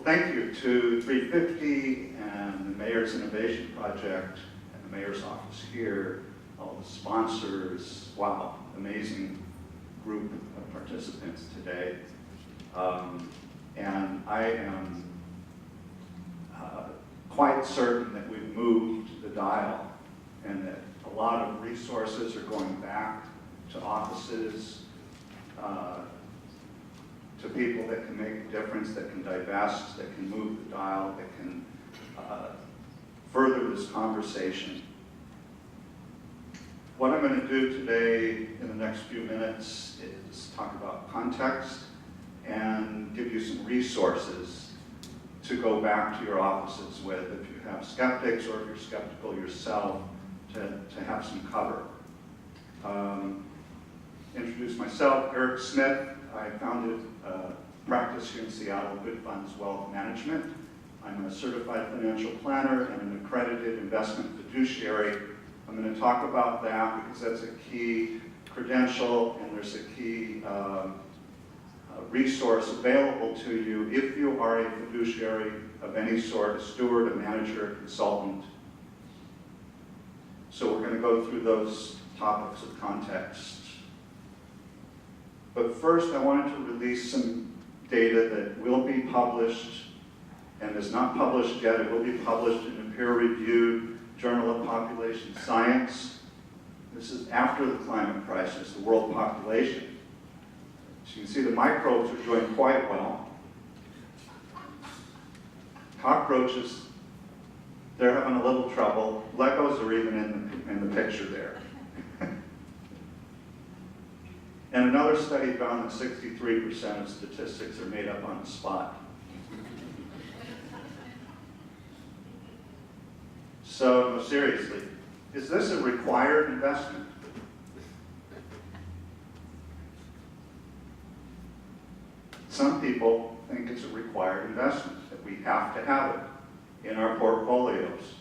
Well, thank you to 350 and the Mayor's Innovation Project and the Mayor's Office here, all the sponsors. Wow, amazing group of participants today. And I am quite certain that we've moved the dial and that a lot of resources are going back to offices, to people that can make a difference, that can divest, that can move the dial, that can further this conversation. What I'm going to do today in the next few minutes is talk about context and give you some resources to go back to your offices with if you have skeptics or if you're skeptical yourself, to have some cover. Introduce myself, Eric Smith. I founded a practice here in Seattle, Good Funds Wealth Management. I'm a certified financial planner and an accredited investment fiduciary. I'm going to talk about that because that's a key credential and there's a key resource available to you if you are a fiduciary of any sort, a steward, a manager, a consultant. So we're going to go through those topics of context. But first, I wanted to release some data that will be published and is not published yet. It will be published in a peer-reviewed Journal of Population Science. This is after the climate crisis, the world population. As you can see, the microbes are doing quite well. Cockroaches, they're having a little trouble. Legos are even in the picture there. And another study found that 63% of statistics are made up on the spot. So, no, seriously, is this a required investment? Some people think it's a required investment, that we have to have it in our portfolios.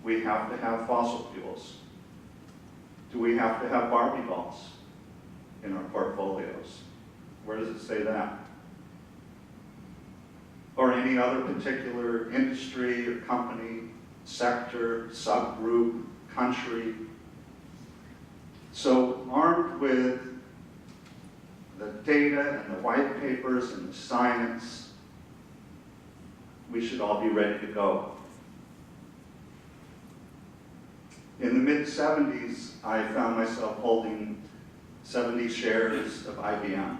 We have to have fossil fuels. Do we have to have Barbie dolls in our portfolios? Where does it say that? Or any other particular industry or company, sector, subgroup, country. So armed with the data and the white papers and the science, we should all be ready to go. In the mid-70s, I found myself holding 70 shares of IBM.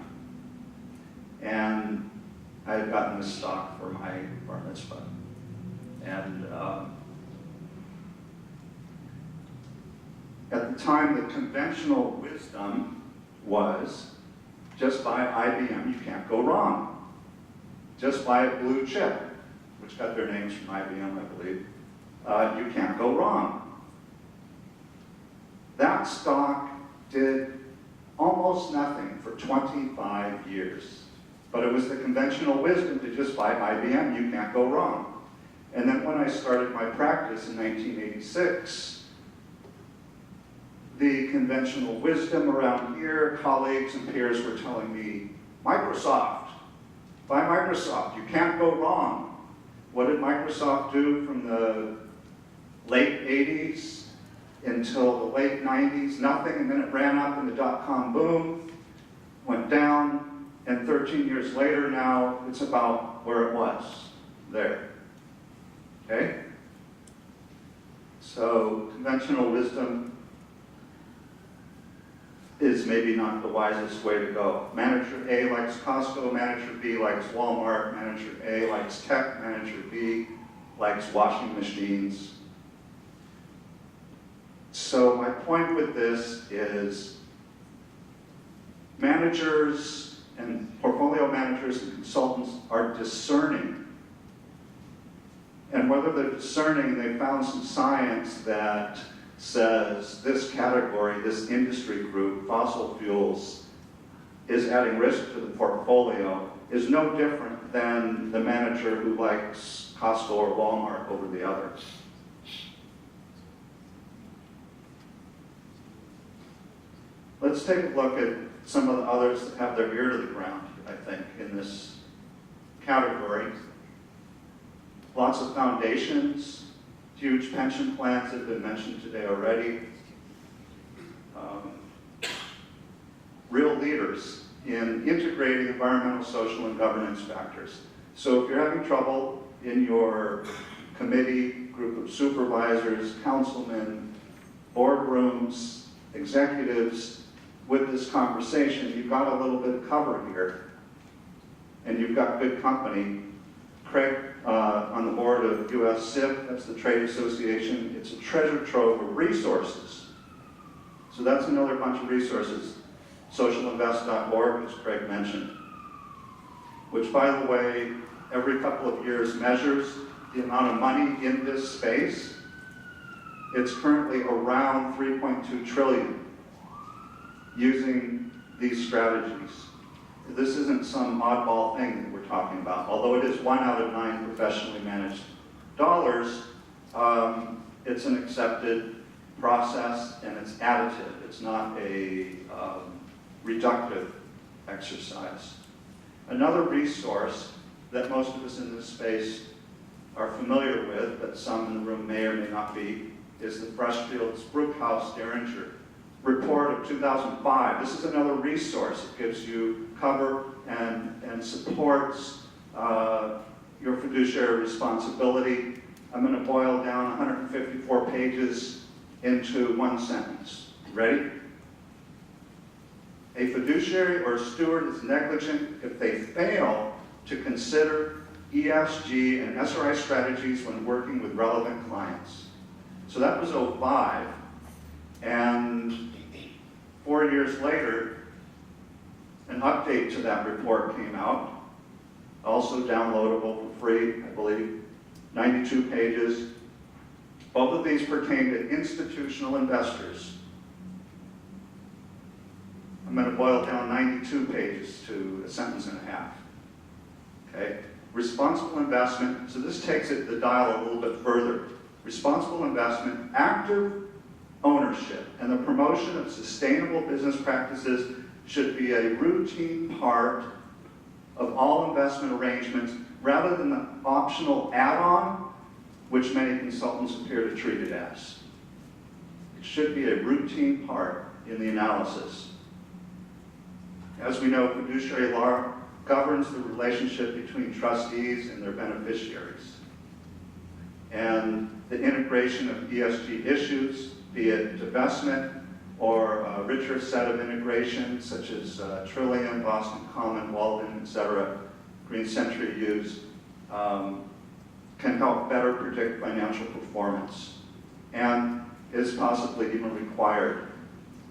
And I had gotten this stock for my bar mitzvah. And at the time, the conventional wisdom was, just buy IBM, you can't go wrong. Just buy a blue chip, which got their names from IBM, I believe. You can't go wrong. That stock did almost nothing for 25 years. But it was the conventional wisdom to just buy IBM, you can't go wrong. And then when I started my practice in 1986, the conventional wisdom around here, colleagues and peers were telling me, Microsoft, buy Microsoft, you can't go wrong. What did Microsoft do from the late 80s until the late 90s? Nothing, and then it ran up in the dot-com boom, went down, and 13 years later now, it's about where it was, there. Okay? So, conventional wisdom is maybe not the wisest way to go. Manager A likes Costco, manager B likes Walmart, manager A likes tech, manager B likes washing machines. So my point with this is managers and portfolio managers and consultants are discerning. And whether they're discerning, they found some science that says this category, this industry group, fossil fuels, is adding risk to the portfolio, is no different than the manager who likes Costco or Walmart over the others. Let's take a look at some of the others that have their ear to the ground, I think, in this category. Lots of foundations, huge pension plans have been mentioned today already. Real leaders in integrating environmental, social, and governance factors. So if you're having trouble in your committee, group of supervisors, councilmen, boardrooms, executives, with this conversation, you've got a little bit of cover here. And you've got good company. Craig, on the board of US CIP, that's the trade association, it's a treasure trove of resources. So that's another bunch of resources. Socialinvest.org, as Craig mentioned, which, by the way, every couple of years measures the amount of money in this space. It's currently around 3.2 trillion using these strategies. This isn't some oddball thing that we're talking about, although it is 1 out of 9 professionally managed dollars. It's an accepted process and it's additive. It's not a reductive exercise. Another resource that most of us in this space are familiar with, but some in the room may or may not be, is the Freshfields Brookhouse Derringer report of 2005. This is another resource. It gives you cover and supports your fiduciary responsibility. I'm going to boil down 154 pages into one sentence. Ready? A fiduciary or a steward is negligent if they fail to consider ESG and SRI strategies when working with relevant clients. So that was 2005, and 4 years later, an update to that report came out, also downloadable for free, I believe, 92 pages. Both of these pertain to institutional investors. I'm going to boil down 92 pages to a sentence and a half. Okay? Responsible investment, so this takes it the dial a little bit further. Responsible investment, active ownership, and the promotion of sustainable business practices should be a routine part of all investment arrangements rather than the optional add-on, which many consultants appear to treat it as. It should be a routine part in the analysis. As we know, fiduciary law governs the relationship between trustees and their beneficiaries. And the integration of ESG issues, be it divestment or a richer set of integrations such as Trillium, Boston Common, Walden, etc., Green Century use, can help better predict financial performance and is possibly even required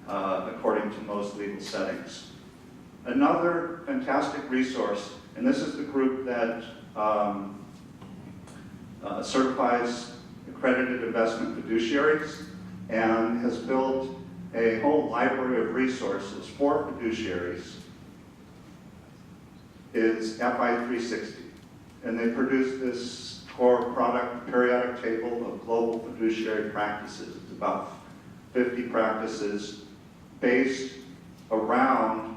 according to most legal settings. Another fantastic resource, and this is the group that certifies accredited investment fiduciaries and has built a whole library of resources for fiduciaries, is FI360. And they produced this core product periodic table of global fiduciary practices. It's about 50 practices based around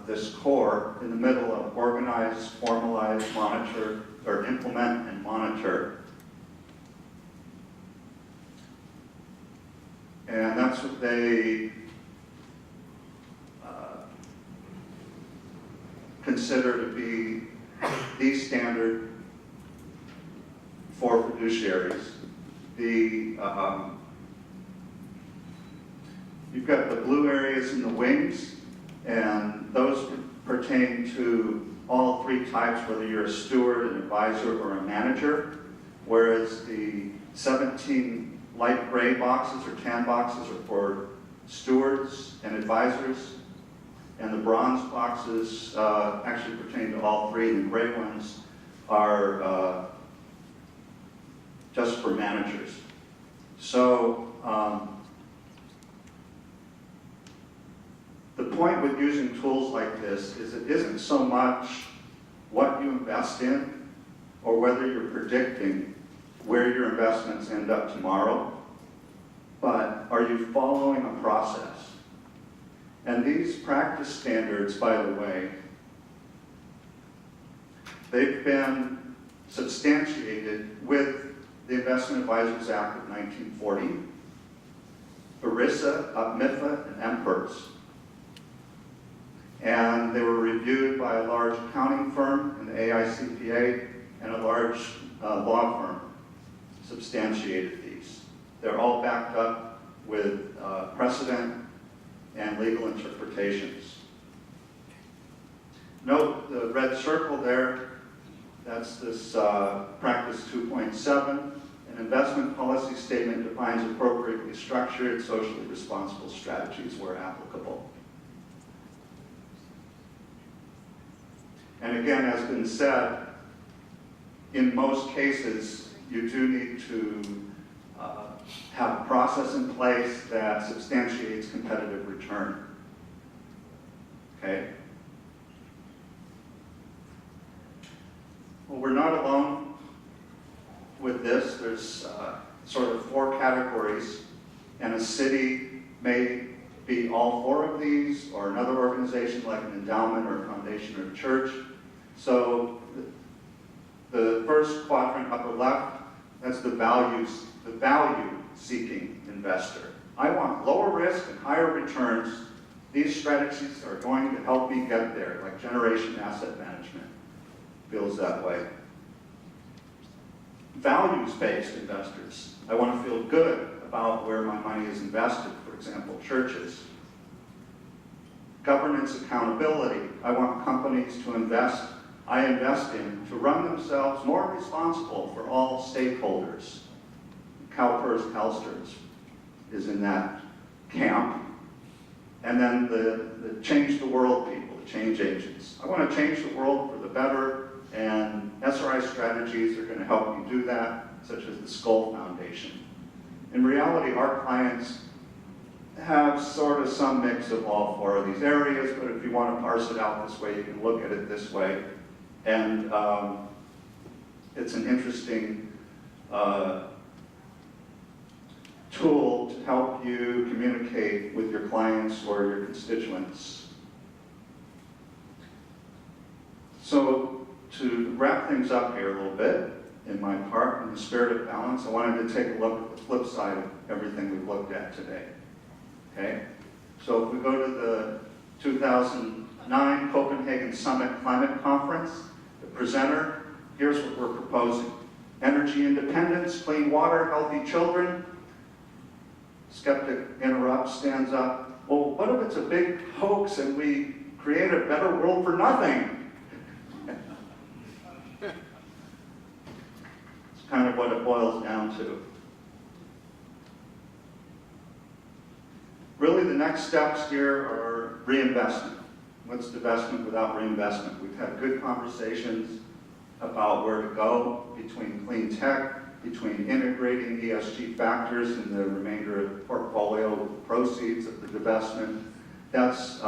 this core in the middle of organize, formalize, monitor, or implement and monitor. And that's what they consider to be the standard for fiduciaries. You've got the blue areas in the wings, and those pertain to all three types, whether you're a steward, an advisor, or a manager, whereas the 17 light gray boxes or tan boxes are for stewards and advisors, and the bronze boxes actually pertain to all three, and the gray ones are just for managers. So the point with using tools like this is it isn't so much what you invest in or whether you're predicting where your investments end up tomorrow, but are you following a process? And these practice standards, by the way, they've been substantiated with the Investment Advisors Act of 1940, ERISA, UPMIFA, and MPERS. And they were reviewed by a large accounting firm, an AICPA, and a large law firm substantiated these. They're all backed up with precedent and legal interpretations. Note the red circle there, that's this practice 2.7. An investment policy statement defines appropriately structured, socially responsible strategies where applicable. And again, as been said, in most cases, you do need to have a process in place that substantiates competitive return. Okay? Well, we're not alone with this. There's sort of 4 categories, and a city may be all 4 of these, or another organization like an endowment or a foundation or a church. So the first quadrant upper left, that's the value-seeking investor. I want lower risk and higher returns. These strategies are going to help me get there, like Generation Asset Management feels that way. Values-based investors. I want to feel good about where my money is invested, for example, churches. Governance accountability. I want companies to invest in to run themselves more responsible for all stakeholders. CalPERS, CalSTRS is in that camp. And then the change the world people, the change agents. I want to change the world for the better, and SRI strategies are going to help you do that, such as the Skoll Foundation. In reality, our clients have sort of some mix of all 4 of these areas, but if you want to parse it out this way, you can look at it this way. And it's an interesting tool to help you communicate with your clients or your constituents. So to wrap things up here a little bit, in my part, in the spirit of balance, I wanted to take a look at the flip side of everything we've looked at today. Okay? So if we go to the 2009 Copenhagen Summit Climate Conference, the presenter, here's what we're proposing. Energy independence, clean water, healthy children. Skeptic interrupts, stands up. Well, what if it's a big hoax and we create a better world for nothing? It's kind of what it boils down to. Really, the next steps here are reinvestment. What's divestment without reinvestment? We've had good conversations about where to go between clean tech, between integrating ESG factors in the remainder of the portfolio with the proceeds of the divestment. That's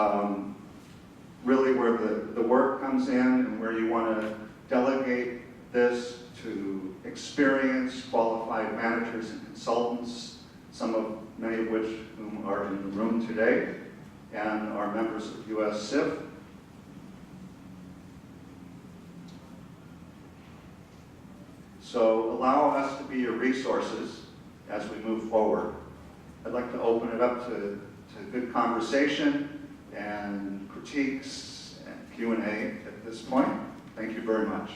really where the work comes in, and where you want to delegate this to experienced, qualified managers and consultants, many of which whom are in the room today, and are members of US CIF. So allow us to be your resources as we move forward. I'd like to open it up to good conversation and critiques and Q&A at this point. Thank you very much.